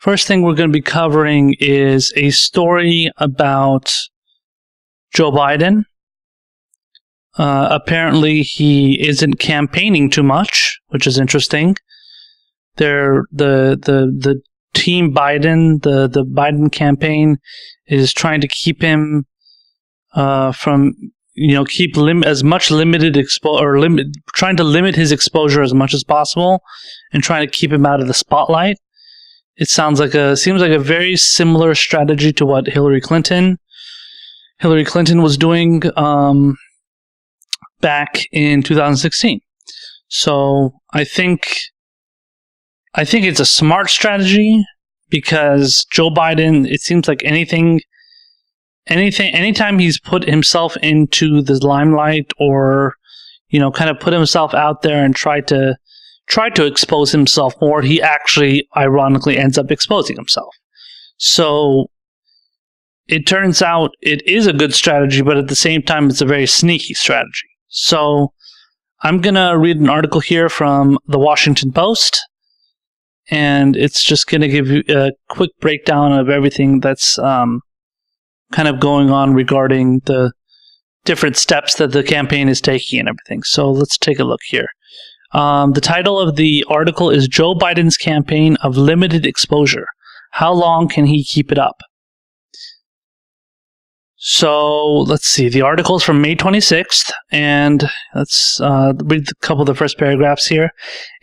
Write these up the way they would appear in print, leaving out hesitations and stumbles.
First thing we're going to be covering is a story about Joe Biden. Apparently, he isn't campaigning too much, which is interesting. The Team Biden, the Biden campaign, is trying to keep him from, keep as much limited exposure, or trying to limit his exposure as much as possible, and trying to keep him out of the spotlight. It seems like a very similar strategy to what Hillary Clinton was doing back in 2016. So I think it's a smart strategy, because Joe Biden, it seems like anytime he's put himself into the limelight, or kind of put himself out there and try to expose himself more, he actually ironically ends up exposing himself. So it turns out it is a good strategy, but at the same time it's a very sneaky strategy. So I'm going to read an article here from the Washington Post, and it's just going to give you a quick breakdown of everything that's kind of going on regarding the different steps that the campaign is taking and everything. So let's take a look here. The title of the article is Joe Biden's Campaign of Limited Exposure. How long can he keep it up? So let's see. The article is from May 26th, and let's read a couple of the first paragraphs here.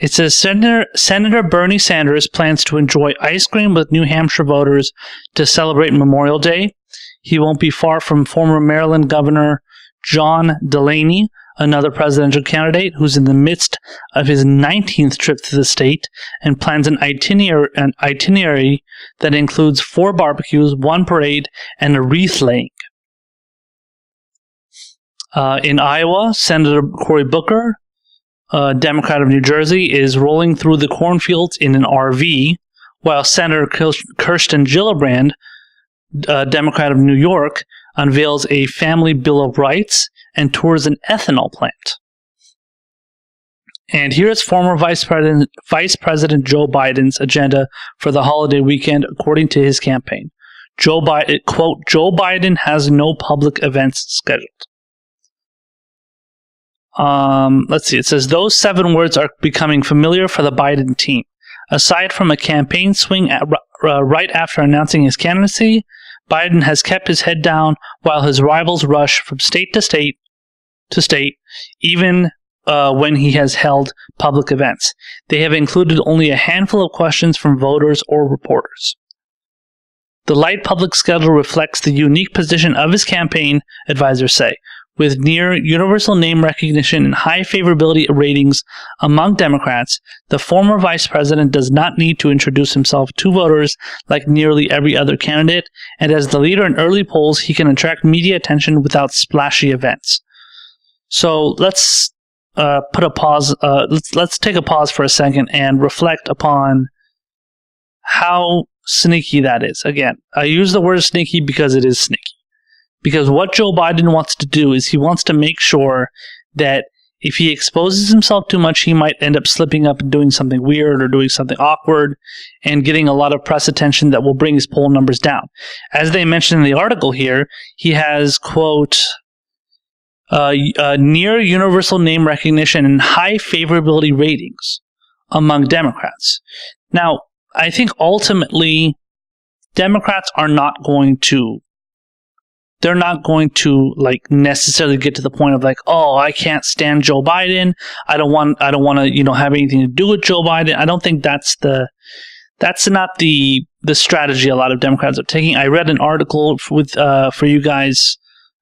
It says, Senator Bernie Sanders plans to enjoy ice cream with New Hampshire voters to celebrate Memorial Day. He won't be far from former Maryland Governor John Delaney, another presidential candidate who's in the midst of his 19th trip to the state and plans an itinerary that includes 4 barbecues, 1 parade, and a wreath laying. In Iowa, Senator Cory Booker, a Democrat of New Jersey, is rolling through the cornfields in an RV, while Senator Kirsten Gillibrand, a Democrat of New York, unveils a family Bill of Rights and tours an ethanol plant. And here's former Vice President Joe Biden's agenda for the holiday weekend, according to his campaign. Joe Biden has no public events scheduled. Let's see. It says, those 7 words are becoming familiar for the Biden team. Aside from a campaign swing right after announcing his candidacy, Biden has kept his head down while his rivals rush from state to state, even when he has held public events. They have included only a handful of questions from voters or reporters. The light public schedule reflects the unique position of his campaign, advisors say. With near universal name recognition and high favorability ratings among Democrats, the former vice president does not need to introduce himself to voters like nearly every other candidate, and as the leader in early polls, he can attract media attention without splashy events. So let's put a pause. Let's take a pause for a second and reflect upon how sneaky that is. Again, I use the word sneaky because it is sneaky. Because what Joe Biden wants to do is he wants to make sure that if he exposes himself too much, he might end up slipping up and doing something weird or doing something awkward and getting a lot of press attention that will bring his poll numbers down. As they mentioned in the article here, he has, quote, near universal name recognition and high favorability ratings among Democrats. Now, I think ultimately Democrats are not going to like necessarily get to the point of like, oh, I can't stand Joe Biden. I don't want to, have anything to do with Joe Biden. I don't think that's not the strategy a lot of Democrats are taking. I read an article for you guys.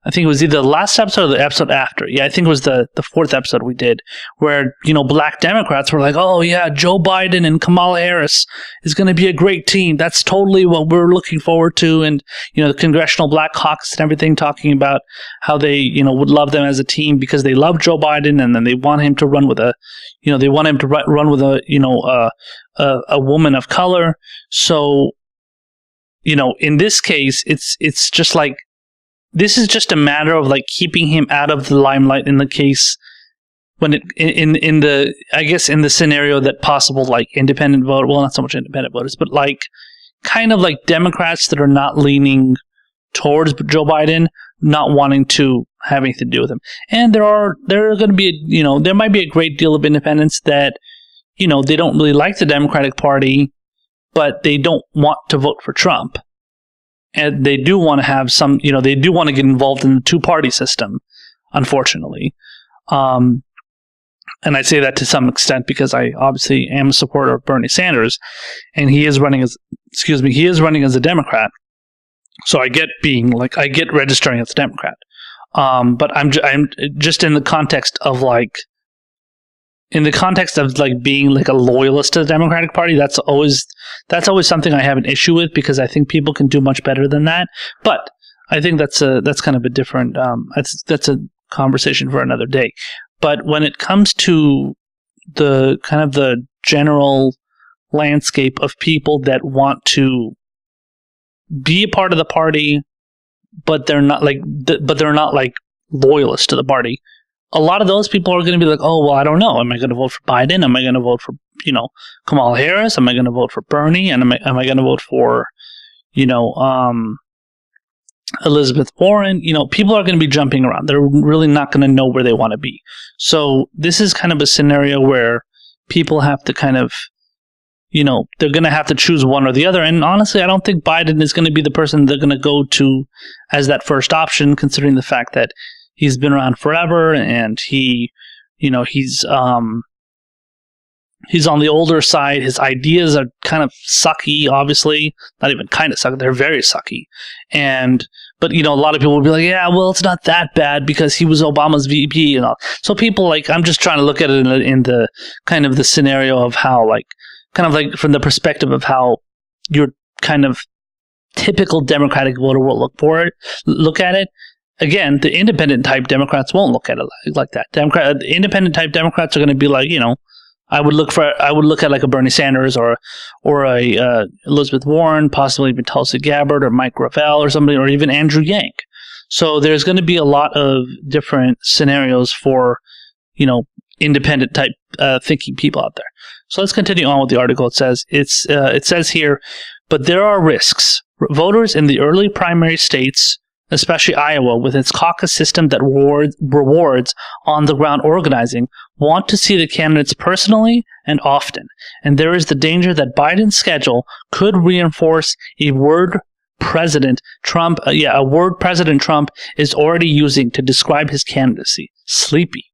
I think it was either the last episode or the episode after. Yeah, I think it was the 4th episode we did, where, black Democrats were like, oh yeah, Joe Biden and Kamala Harris is going to be a great team. That's totally what we're looking forward to. And, the Congressional Black Caucus and everything, talking about how they, would love them as a team because they love Joe Biden, and then they want him to run with a woman of color. So, in this case, it's just like, this is just a matter of like keeping him out of the limelight in the case when in the scenario that possible like independent vote, well, not so much independent voters, but like kind of like Democrats that are not leaning towards Joe Biden, not wanting to have anything to do with him. And there are going to be, there might be a great deal of independents that, they don't really like the Democratic Party, but they don't want to vote for Trump. And they do want to have some, they do want to get involved in the two-party system, unfortunately. And I say that to some extent because I obviously am a supporter of Bernie Sanders, and he is running as a Democrat. So I get registering as a Democrat. But I'm just in the context of being like a loyalist to the Democratic Party. That's always something I have an issue with, because I think people can do much better than that. But I think that's kind of a different, that's a conversation for another day. But when it comes to the kind of the general landscape of people that want to be a part of the party, but they're not like loyalists to the party, a lot of those people are going to be like, oh, well, I don't know. Am I going to vote for Biden? Am I going to vote for, Kamala Harris? Am I going to vote for Bernie? And am I going to vote for, Elizabeth Warren? People are going to be jumping around. They're really not going to know where they want to be. So this is kind of a scenario where people have to kind of, they're going to have to choose one or the other. And honestly, I don't think Biden is going to be the person they're going to go to as that first option, considering the fact that he's been around forever and he's on the older side. His ideas are kind of sucky, obviously. Not even kind of sucky. They're very sucky. But a lot of people will be like, yeah, well, it's not that bad because he was Obama's VP and all. So people I'm just trying to look at it in the kind of the scenario of how kind of like from the perspective of how your kind of typical Democratic voter will look at it. Again, the independent type Democrats won't look at it like that. Independent type Democrats are going to be like, I would look at like a Bernie Sanders or a Elizabeth Warren, possibly even Tulsi Gabbard or Mike Gravel or somebody, or even Andrew Yang. So there's going to be a lot of different scenarios for, independent type thinking people out there. So let's continue on with the article. It says here, but there are risks. Voters in the early primary states, especially Iowa, with its caucus system that rewards on-the-ground organizing, want to see the candidates personally and often. And there is the danger that Biden's schedule could reinforce a word President Trump is already using to describe his candidacy: sleepy.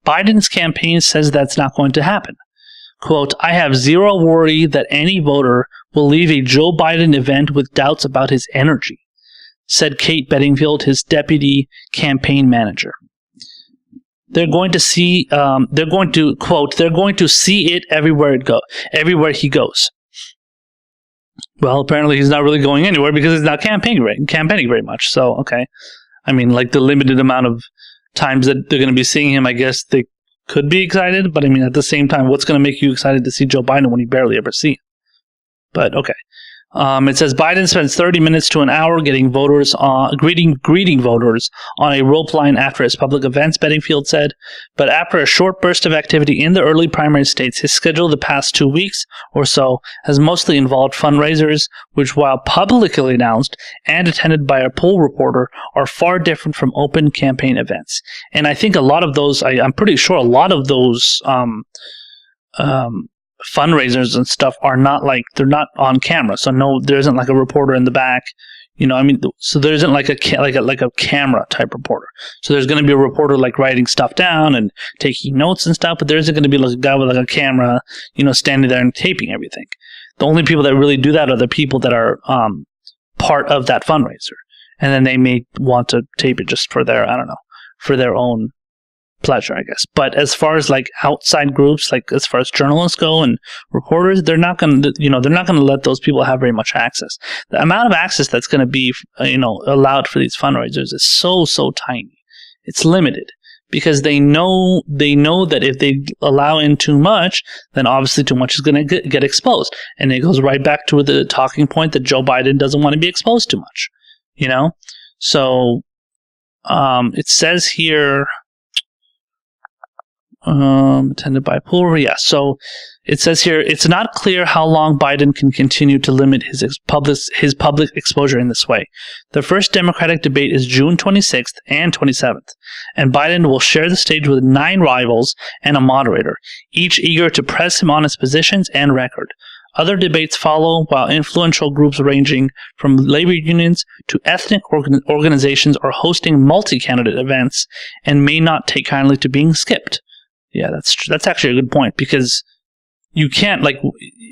Biden's campaign says that's not going to happen. Quote, I have zero worry that any voter will leave a Joe Biden event with doubts about his energy, said Kate Bedingfield, his deputy campaign manager. They're going to see it everywhere he goes. Well, apparently he's not really going anywhere because he's not campaigning very much. So, okay. I mean, like the limited amount of times that they're going to be seeing him, I guess they could be excited. But I mean, at the same time, what's going to make you excited to see Joe Biden when you barely ever see him? But okay. It says Biden spends 30 minutes to an hour getting voters greeting voters on a rope line after his public events, Bedingfield said. But after a short burst of activity in the early primary states, his schedule the past 2 weeks or so has mostly involved fundraisers, which, while publicly announced and attended by a poll reporter, are far different from open campaign events. And I think a lot of those, I'm pretty sure a lot of those fundraisers and stuff are not they're not on camera. So no, there isn't like a reporter in the back, so there isn't like a camera type reporter. So there's going to be a reporter writing stuff down and taking notes and stuff, but there isn't going to be like a guy with a camera, standing there and taping everything. The only people that really do that are the people that are part of that fundraiser. And then they may want to tape it just for their own pleasure, I guess. But as far as outside groups, as far as journalists go and reporters, they're not going to let those people have very much access. The amount of access that's going to be, allowed for these fundraisers is so tiny. It's limited because they know that if they allow in too much, then obviously too much is going to get exposed. And it goes right back to the talking point that Joe Biden doesn't want to be exposed too much, So, it says here, Attended bipolar. Yeah. So it says here, it's not clear how long Biden can continue to limit his public exposure in this way. The first Democratic debate is June 26th and 27th, and Biden will share the stage with 9 rivals and a moderator, each eager to press him on his positions and record. Other debates follow, while influential groups ranging from labor unions to ethnic organizations are hosting multi-candidate events and may not take kindly to being skipped. Yeah, that's actually a good point, because you can't, like,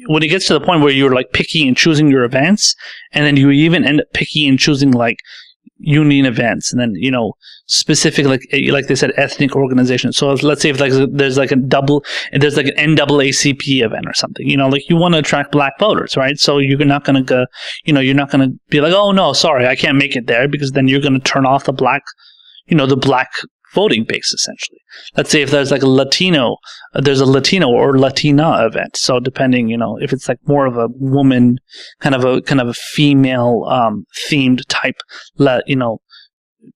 when it gets to the point where you're like picking and choosing your events, and then you even end up picking and choosing like union events, and then, you know, specific, like they said, ethnic organizations. So let's say if like there's like an NAACP event or something, you know, like you want to attract black voters, right? So you're not going to go, you know, you're not going to be like, oh no, sorry, I can't make it there, because then you're going to turn off the black voting base, essentially. Let's say if there's like there's a Latino or Latina event. So depending, you know, if it's like more of a woman, kind of a female themed type,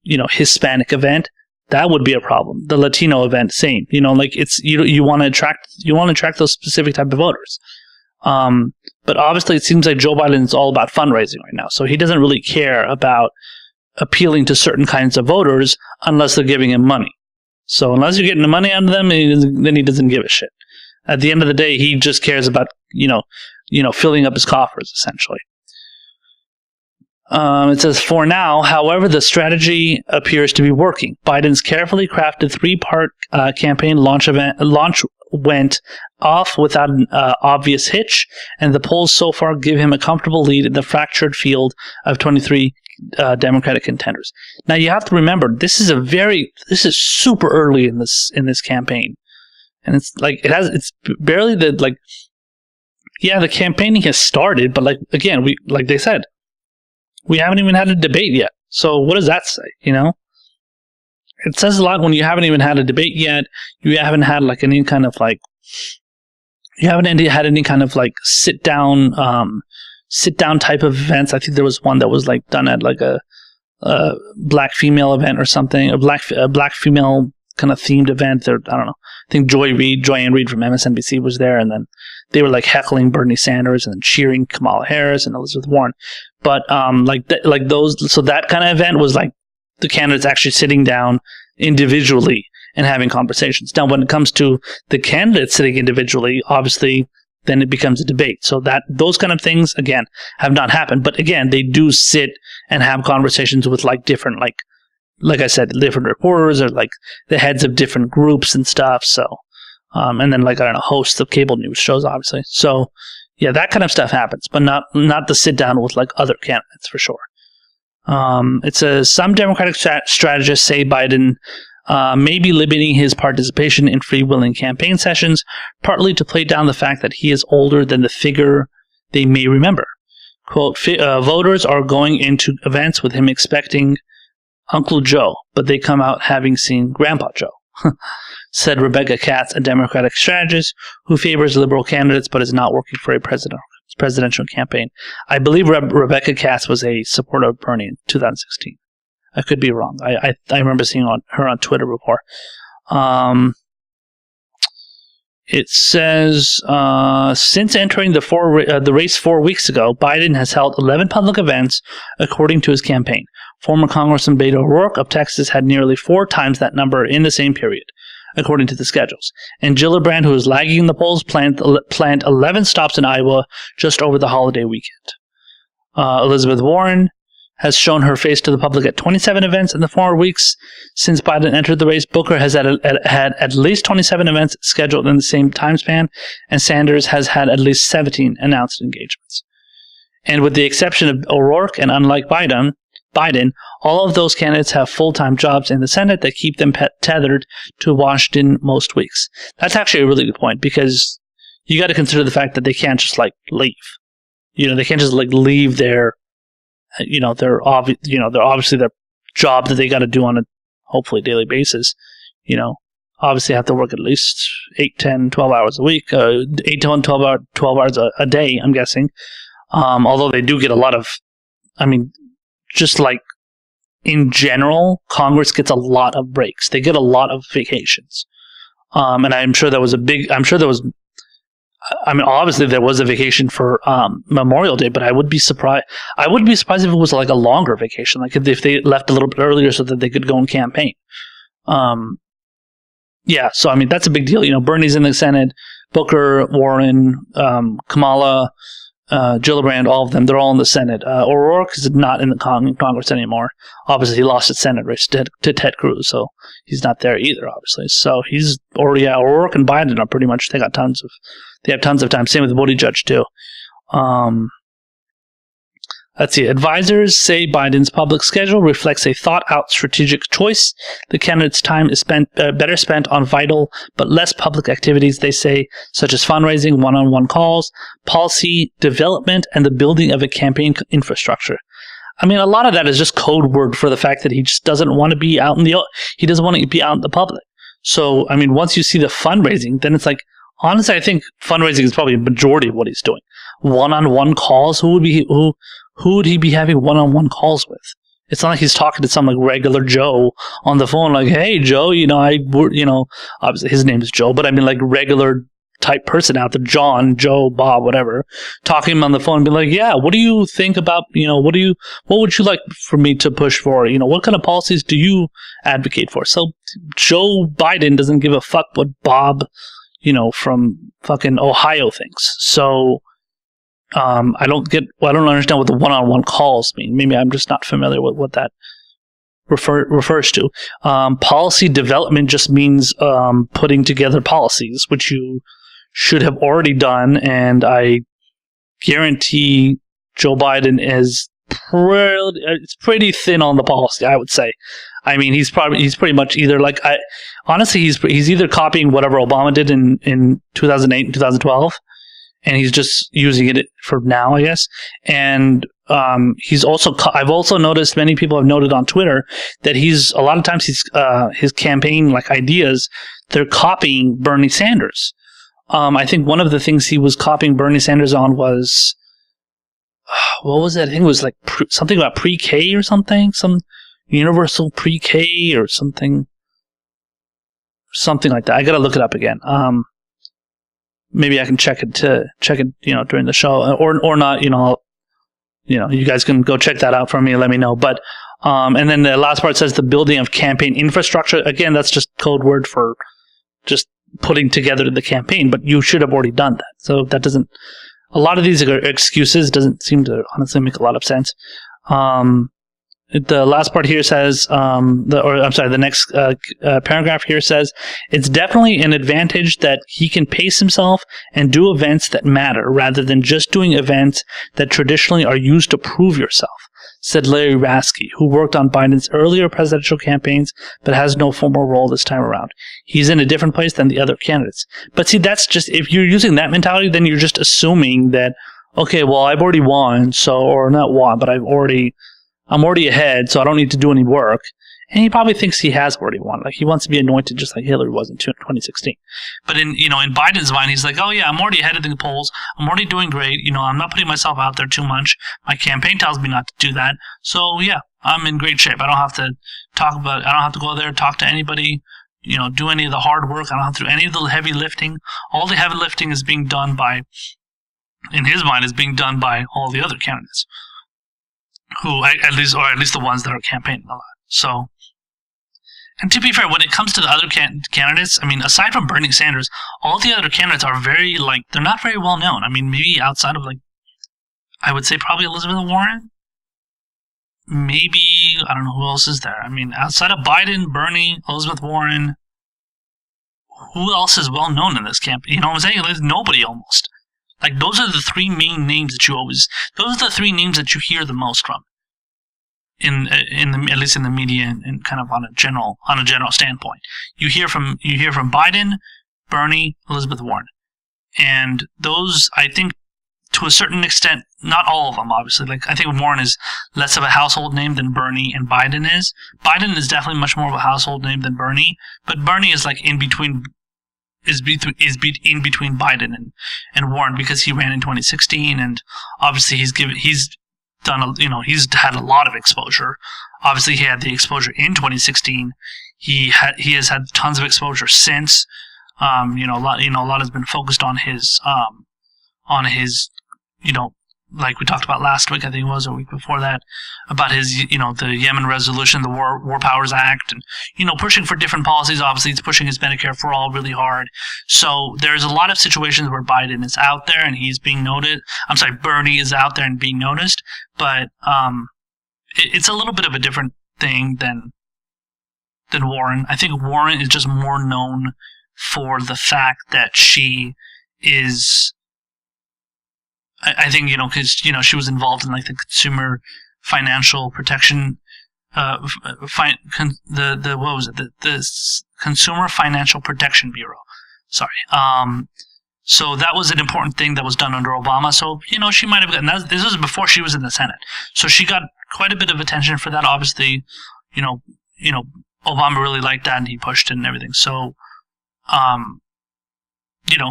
Hispanic event, that would be a problem. The Latino event, same. You know, like it's you want to attract those specific type of voters. But obviously, it seems like Joe Biden is all about fundraising right now, so he doesn't really care about appealing to certain kinds of voters unless they're giving him money. So unless you're getting the money out of them, then he doesn't give a shit. At the end of the day, he just cares about filling up his coffers, essentially. It says, for now, however, the strategy appears to be working. Biden's carefully crafted 3-part campaign launch went off without an obvious hitch, and the polls so far give him a comfortable lead in the fractured field of 23 Democratic contenders. Now you have to remember, this is super early in this campaign, and it's barely the campaigning has started, but they said, we haven't even had a debate yet. So what does that say? You know, it says a lot when you haven't even had a debate yet. You haven't had any kind of sit down type of events. I think there was one that was done at a black female event or something, a black female kind of themed event. There, I don't know. I think Joyanne Reed from MSNBC was there, and then they were heckling Bernie Sanders and then cheering Kamala Harris and Elizabeth Warren. But those, so that kind of event was the candidates actually sitting down individually and having conversations. Now, when it comes to the candidates sitting individually, obviously, then it becomes a debate. So that those kind of things, again, have not happened. But again, they do sit and have conversations with different, like I said, different reporters or the heads of different groups and stuff. So, and then hosts of cable news shows, obviously. So, yeah, that kind of stuff happens, but not the sit down with other candidates for sure. It says some Democratic strategists say Biden may be limiting his participation in freewheeling campaign sessions, partly to play down the fact that he is older than the figure they may remember. Quote, voters are going into events with him expecting Uncle Joe, but they come out having seen Grandpa Joe, said Rebecca Katz, a Democratic strategist who favors liberal candidates but is not working for a presidential campaign. I believe Rebecca Katz was a supporter of Bernie in 2016. I could be wrong. I remember seeing her on Twitter before. It says, since entering the race 4 weeks ago, Biden has held 11 public events, according to his campaign. Former Congressman Beto O'Rourke of Texas had nearly 4 times that number in the same period, according to the schedules. And Gillibrand, who is lagging in the polls, planned 11 stops in Iowa just over the holiday weekend. Elizabeth Warren has shown her face to the public at 27 events in the 4 weeks since Biden entered the race. Booker has had at least 27 events scheduled in the same time span, and Sanders has had at least 17 announced engagements. And with the exception of O'Rourke, and unlike Biden, all of those candidates have full-time jobs in the Senate that keep them tethered to Washington most weeks. That's actually a really good point, because you got to consider the fact that they can't just leave. They can't just leave their they're obviously their job that they got to do on a hopefully daily basis. Obviously have to work at least 8, 10, 12 hours a week, 8 to 12 hours a day, I'm guessing. Although they do get a lot of, just in general, Congress gets a lot of breaks. They get a lot of vacations. And I'm sure there was obviously there was a vacation for Memorial Day, but I would be surprised if it was like a longer vacation, like if they left a little bit earlier so that they could go and campaign. Yeah, so I mean that's a big deal. You know, Bernie's in the Senate, Booker, Warren, Kamala, Gillibrand, all of them, they're all in the Senate. O'Rourke is not in the Congress anymore. Obviously, he lost his Senate race to Ted Cruz, so he's not there either, obviously. So he's already out. O'Rourke and Biden are pretty much, they have tons of time. Same with Buttigieg, too. Let's see. Advisors say Biden's public schedule reflects a thought-out strategic choice. The candidate's time is better spent on vital but less public activities, they say, such as fundraising, one-on-one calls, policy development, and the building of a campaign infrastructure. I mean, a lot of that is just code word for the fact that he just doesn't want to be out in the public. So, I mean, once you see the fundraising, then it's like, honestly, I think fundraising is probably a majority of what he's doing. One-on-one calls, who would he be having one-on-one calls with? It's not like he's talking to some like regular Joe on the phone, like, hey, Joe, obviously his name is Joe, but I mean like regular type person out there, John, Joe, Bob, whatever, talking to him on the phone and be like, yeah, what do you think about, what would you like for me to push for? What kind of policies do you advocate for? So Joe Biden doesn't give a fuck what Bob, from fucking Ohio thinks. So, I don't understand what the one-on-one calls mean. Maybe I'm just not familiar with what that refers to. Policy development just means putting together policies, which you should have already done, and I guarantee Joe Biden is pretty thin on the policy, I would say. I mean, he's pretty much either like honestly he's either copying whatever Obama did in 2008 and 2012. And he's just using it for now, I guess. And I've also noticed, many people have noted on Twitter that a lot of times his campaign like ideas, they're copying Bernie Sanders. I think one of the things he was copying Bernie Sanders on was, what was that? I think it was like something about pre-K or something, some universal pre-K or something like that. I gotta look it up again. Maybe I can check it during the show, or not. You guys can go check that out for me and let me know. But and then the last part says the building of campaign infrastructure. Again, that's just code word for just putting together the campaign. But you should have already done that. So that doesn't. A lot of these excuses doesn't seem to honestly make a lot of sense. The last part here says, the next paragraph here says, it's definitely an advantage that he can pace himself and do events that matter rather than just doing events that traditionally are used to prove yourself, said Larry Raskey, who worked on Biden's earlier presidential campaigns but has no formal role this time around. He's in a different place than the other candidates. But see, that's just, if you're using that mentality, then you're just assuming that, okay, well, I've already won, or not won, but I'm already ahead, so I don't need to do any work. And he probably thinks he has already won. Like, he wants to be anointed just like Hillary was in 2016. But in Biden's mind, he's like, oh yeah, I'm already ahead of the polls. I'm already doing great. I'm not putting myself out there too much. My campaign tells me not to do that. So yeah, I'm in great shape. I don't have to go there, talk to anybody, do any of the hard work. I don't have to do any of the heavy lifting. All the heavy lifting is being done in his mind, all the other candidates. Who, at least the ones that are campaigning a lot. So, and to be fair, when it comes to the other candidates, I mean, aside from Bernie Sanders, all the other candidates are they're not very well known. I mean, maybe outside of I would say probably Elizabeth Warren. Maybe, I don't know who else is there. I mean, outside of Biden, Bernie, Elizabeth Warren, who else is well known in this campaign? You know what I'm saying? There's nobody almost. Like, those are the three main names those are the three names that you hear the most from, at least in the media and kind of on a general standpoint. You hear from Biden, Bernie, Elizabeth Warren. And those, I think, to a certain extent, not all of them, obviously. Like, I think Warren is less of a household name than Bernie and Biden is. Biden is definitely much more of a household name than Bernie, but Bernie is in between Biden and Warren because he ran in 2016, and obviously he's had a lot of exposure. Obviously he had the exposure in 2016. He has had tons of exposure since. A lot has been focused on his, like we talked about last week, I think it was, or a week before that, about his, the Yemen resolution, the War Powers Act, and, pushing for different policies. Obviously, he's pushing his Medicare for All really hard. So there's a lot of situations where Biden is out there and he's being noted. I'm sorry, Bernie is out there and being noticed, but it's a little bit of a different thing than Warren. I think Warren is just more known for the fact that she is, I think, because, she was involved in, like, the Consumer Financial Protection, what was it? The Consumer Financial Protection Bureau. Sorry. So that was an important thing that was done under Obama. So, she might have gotten that. This was before she was in the Senate. So she got quite a bit of attention for that. Obviously, Obama really liked that and he pushed it and everything. So,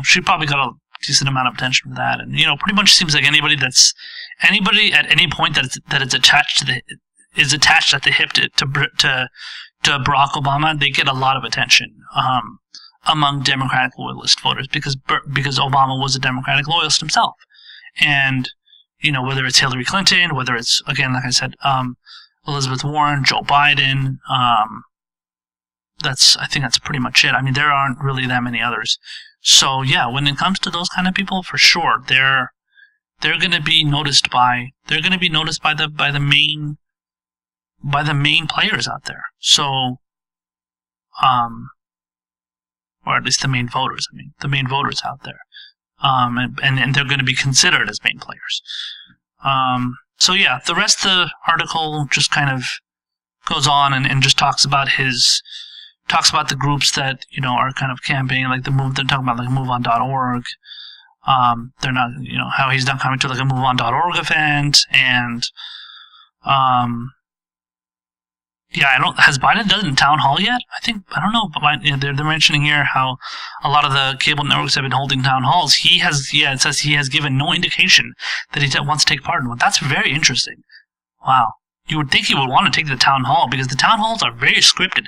she probably got a decent amount of attention for that, and pretty much seems like anybody at any point that is attached at the hip to Barack Obama, they get a lot of attention among Democratic loyalist voters because Obama was a Democratic loyalist himself, and whether it's Hillary Clinton, whether it's, again, like I said, Elizabeth Warren, Joe Biden, I think that's pretty much it. I mean, there aren't really that many others. So yeah, when it comes to those kind of people, for sure, they're going to be noticed by the main players out there. So, or at least the main voters. I mean, the main voters out there, and they're going to be considered as main players. So yeah, the rest of the article just kind of goes on and just talks about the groups that, are kind of campaigning, like the move. They're talking about, like, MoveOn.org. They're not, how he's not coming to, like, a MoveOn.org event, and has Biden done it in town hall yet? I don't know, but they're mentioning here how a lot of the cable networks have been holding town halls. It says he has given no indication that he wants to take part in one. That's very interesting. Wow. You would think he would want to take the town hall because the town halls are very scripted.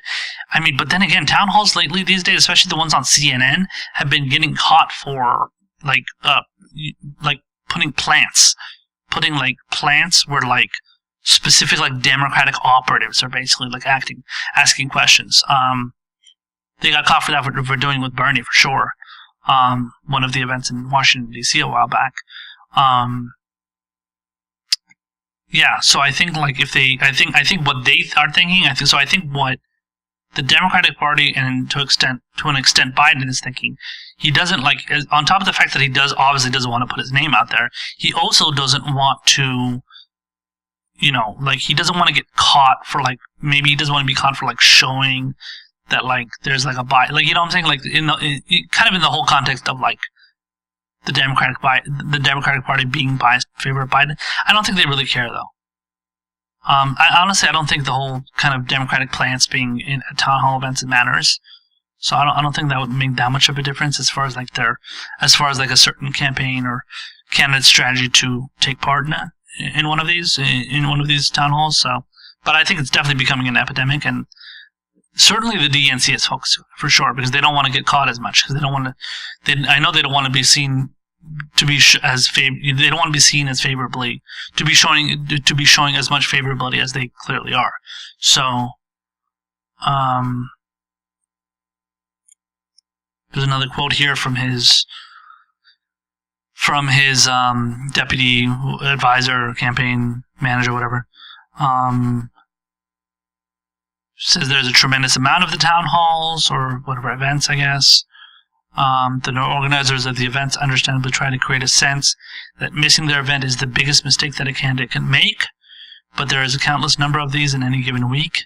I mean, but then again, town halls lately these days, especially the ones on CNN, have been getting caught for like putting plants where, like, specific, like, Democratic operatives are basically, like, asking questions. They got caught for that for doing with Bernie, for sure. One of the events in Washington D.C. a while back. Yeah, so I think, like, I think what they are thinking, I think what the Democratic Party and to an extent Biden is thinking, he doesn't, like, on top of the fact that he obviously doesn't want to put his name out there, he also doesn't want to, he doesn't want to get caught for, like, maybe he doesn't want to be caught for, like, showing that, like, there's, like, a bias, like, what I'm saying, like, kind of in the whole context of, like, the Democratic Party being biased in favor of Biden. I don't think they really care, though. I don't think the whole kind of Democratic plants being in town hall events matters. So I don't think that would make that much of a difference as far as like a certain campaign or candidate strategy to take part in one of these town halls. So, but I think it's definitely becoming an epidemic, and certainly the DNC is focused for sure because they don't want to get caught as much because they don't want to. I know they don't want to be seen to be they don't want to be seen as favorably to be showing as much favorability as they clearly are. So, there's another quote here from his deputy advisor, campaign manager, whatever. Says there's a tremendous amount of the town halls or whatever events, I guess. The organizers of the events understandably try to create a sense that missing their event is the biggest mistake that a candidate can make, but there is a countless number of these in any given week.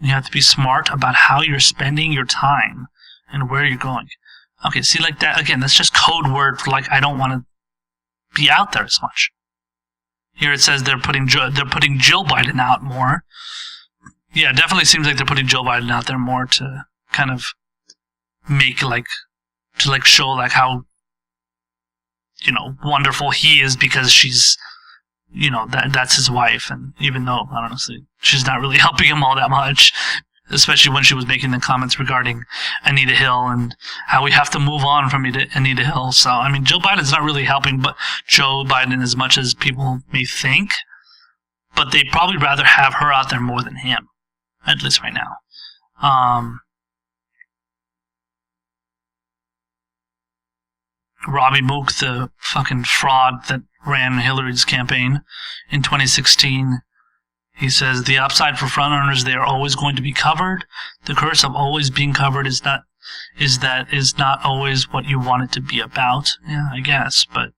You have to be smart about how you're spending your time and where you're going. Okay, see, like that, again, that's just code word for, like, I don't want to be out there as much. Here it says they're putting Jill Biden out more. Yeah, it definitely seems like they're putting Jill Biden out there more to kind of make, like, to, like, show, like, how, wonderful he is because she's, that's his wife. And even though, honestly, she's not really helping him all that much, especially when she was making the comments regarding Anita Hill and how we have to move on from Anita Hill. So, I mean, Joe Biden's not really helping but Joe Biden as much as people may think, but they'd probably rather have her out there more than him, at least right now. Robbie Mook, the fucking fraud that ran Hillary's campaign in 2016, he says, the upside for frontrunners, they are always going to be covered. The curse of always being covered is not always what you want it to be about. Yeah, I guess, but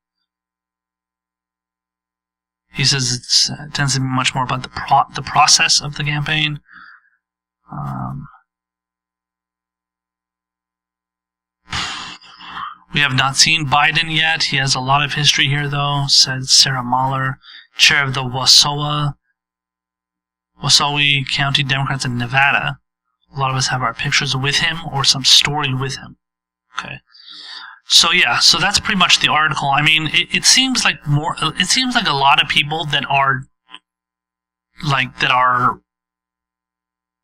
he says it tends to be much more about the process of the campaign. We have not seen Biden yet. He has a lot of history here, though, said Sarah Mahler, chair of the Washoe County Democrats in Nevada. A lot of us have our pictures with him or some story with him. Okay. So yeah, so that's pretty much the article. I mean, it seems like a lot of people that are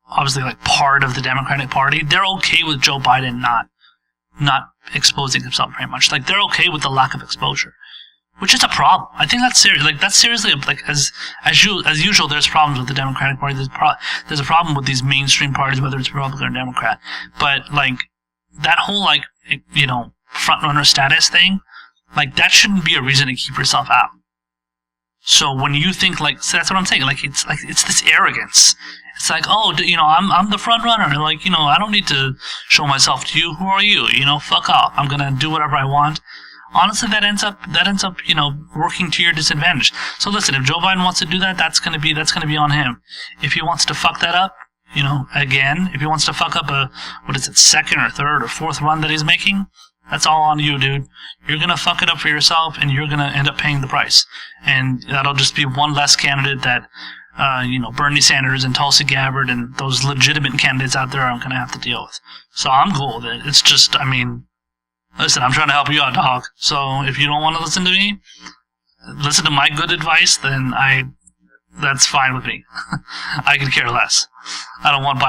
obviously like part of the Democratic Party, they're okay with Joe Biden not exposing himself very much. Like, they're okay with the lack of exposure, which is a problem. I think that's serious. Like, that's seriously, like, as usual, there's problems with the Democratic Party. There's a problem with these mainstream parties, whether it's Republican or Democrat. But, like, that whole, like, you know, front-runner status thing, like, that shouldn't be a reason to keep yourself out. So when you think, like, so that's what I'm saying, like, it's this arrogance. It's like, oh, you know, I'm the front runner. Like, you know, I don't need to show myself to you. Who are you? You know, fuck off. I'm gonna do whatever I want. Honestly, that ends up, you know, working to your disadvantage. So listen, if Joe Biden wants to do that, that's gonna be on him. If he wants to fuck that up, you know, again, if he wants to fuck up a second or third or fourth run that he's making, that's all on you, dude. You're gonna fuck it up for yourself, and you're gonna end up paying the price. And that'll just be one less candidate that, you know, Bernie Sanders and Tulsi Gabbard and those legitimate candidates out there are going to have to deal with. So I'm cool with it. It's just, I mean, listen, I'm trying to help you out, dog. So if you don't want to listen to me, listen to my good advice, then that's fine with me. I could care less. I didn't want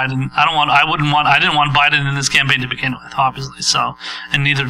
Biden in this campaign to begin with, obviously. So, and neither